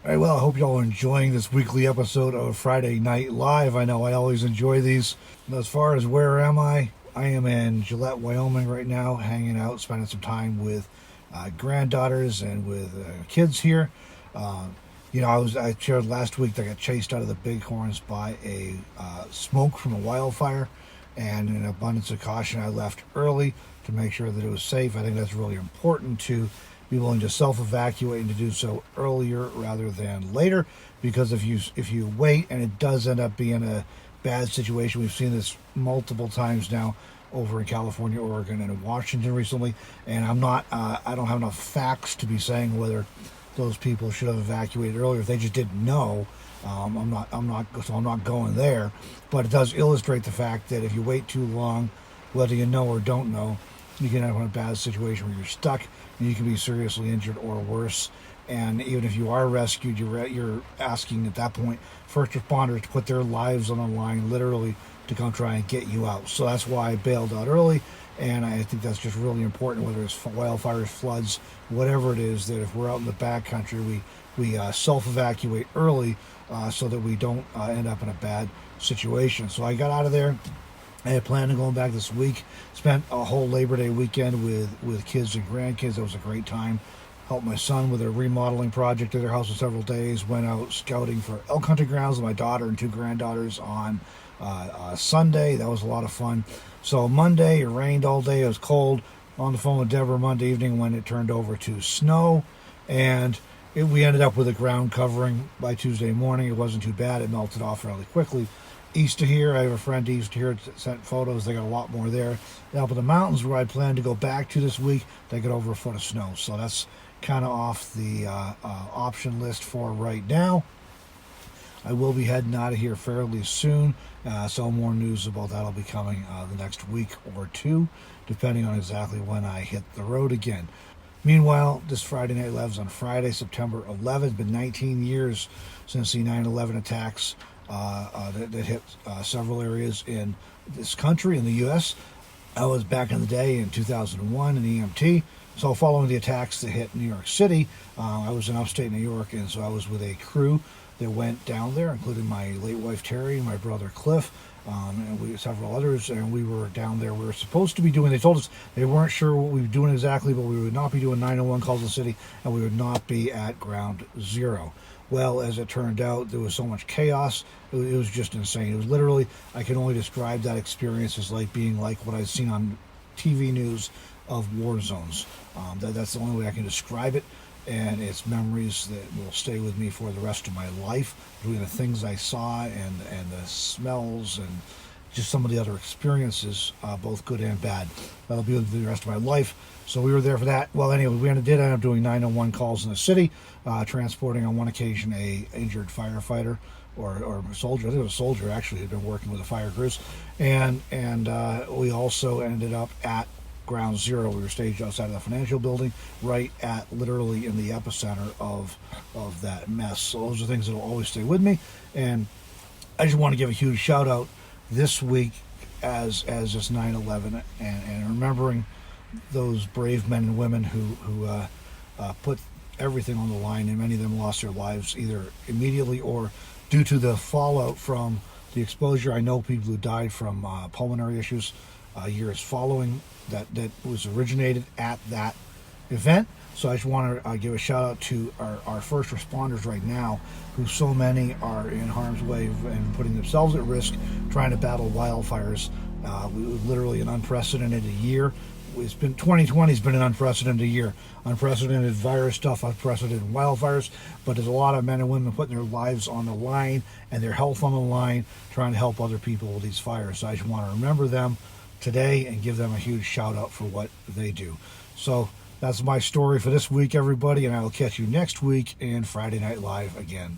All right, well, I hope y'all are enjoying this weekly episode of Friday Night Live. I know I always enjoy these. And as far as where am I am in Gillette, Wyoming right now, hanging out, spending some time with granddaughters and with kids here. Uh, I shared last week that I got chased out of the Bighorns by a smoke from a wildfire, and in abundance of caution, I left early to make sure that it was safe. I think that's really important to be willing to self-evacuate and to do so earlier rather than later, because if you wait and it does end up being a bad situation, we've seen this multiple times now over in California, Oregon, and in Washington recently, and I don't have enough facts to be saying whether those people should have evacuated earlier. If they just didn't know, I'm not going there. But it does illustrate the fact that if you wait too long, whether you know or don't know, you can have a bad situation where you're stuck and you can be seriously injured or worse. And even if you are rescued, you're asking at that point first responders to put their lives on the line, literally, to come try and get you out. So that's why I bailed out early, and I think that's just really important, whether it's wildfires, floods, whatever it is, that if we're out in the backcountry, we self-evacuate early so that we don't end up in a bad situation. So I got out of there. I had planned on going back this week. Spent a whole Labor Day weekend with kids and grandkids. That was a great time. Helped my son with a remodeling project at their house for several days. Went out scouting for elk hunting grounds with my daughter and two granddaughters on Sunday. That was a lot of fun. So Monday, it rained all day. It was cold. On the phone with Debra Monday evening when it turned over to snow. And we ended up with a ground covering by Tuesday morning. It wasn't too bad. It melted off fairly quickly. East of here, I have a friend east of here that sent photos. They got a lot more there. Up in the mountains where I plan to go back to this week, they got over a foot of snow. So that's kind of off the option list for right now. I will be heading out of here fairly soon, so more news about that will be coming the next week or two, depending on exactly when I hit the road again. Meanwhile, this Friday Night Live's on Friday, September 11th. It's been 19 years since the 9/11 attacks that hit several areas in this country, in the U.S. I was back in the day in 2001 in EMT. So following the attacks that hit New York City, I was in upstate New York, and so I was with a crew that went down there, including my late wife Terry, my brother Cliff, and several others, and we were down there. We were supposed to be doing, they told us they weren't sure what we were doing exactly, but we would not be doing 911 calls in the city, and we would not be at ground zero. Well, as it turned out, there was so much chaos, it was just insane. It was literally, I can only describe that experience as being like what I've seen on TV news of war zones. That's the only way I can describe it, and it's memories that will stay with me for the rest of my life, between the things I saw and the smells and just some of the other experiences, both good and bad. That'll be with the rest of my life. So we were there for that. Well, anyway, we did end up doing 911 calls in the city, transporting on one occasion a injured firefighter or soldier. I think it was a soldier actually who'd been working with the fire crews, and we also ended up at ground zero. We were staged outside of the financial building, right at literally in the epicenter of that mess. So those are things that will always stay with me, and I just want to give a huge shout out this week as this 9/11 and remembering those brave men and women who put everything on the line, and many of them lost their lives either immediately or due to the fallout from the exposure. I know people who died from pulmonary issues years following that was originated at that event. So I just want to give a shout out to our first responders right now, who so many are in harm's way and putting themselves at risk trying to battle wildfires. Literally an unprecedented year. 2020 has been an unprecedented year. Unprecedented virus stuff, unprecedented wildfires, but there's a lot of men and women putting their lives on the line and their health on the line, trying to help other people with these fires. So I just want to remember them today and give them a huge shout out for what they do. So that's my story for this week, everybody, and I will catch you next week in Friday Night Live again.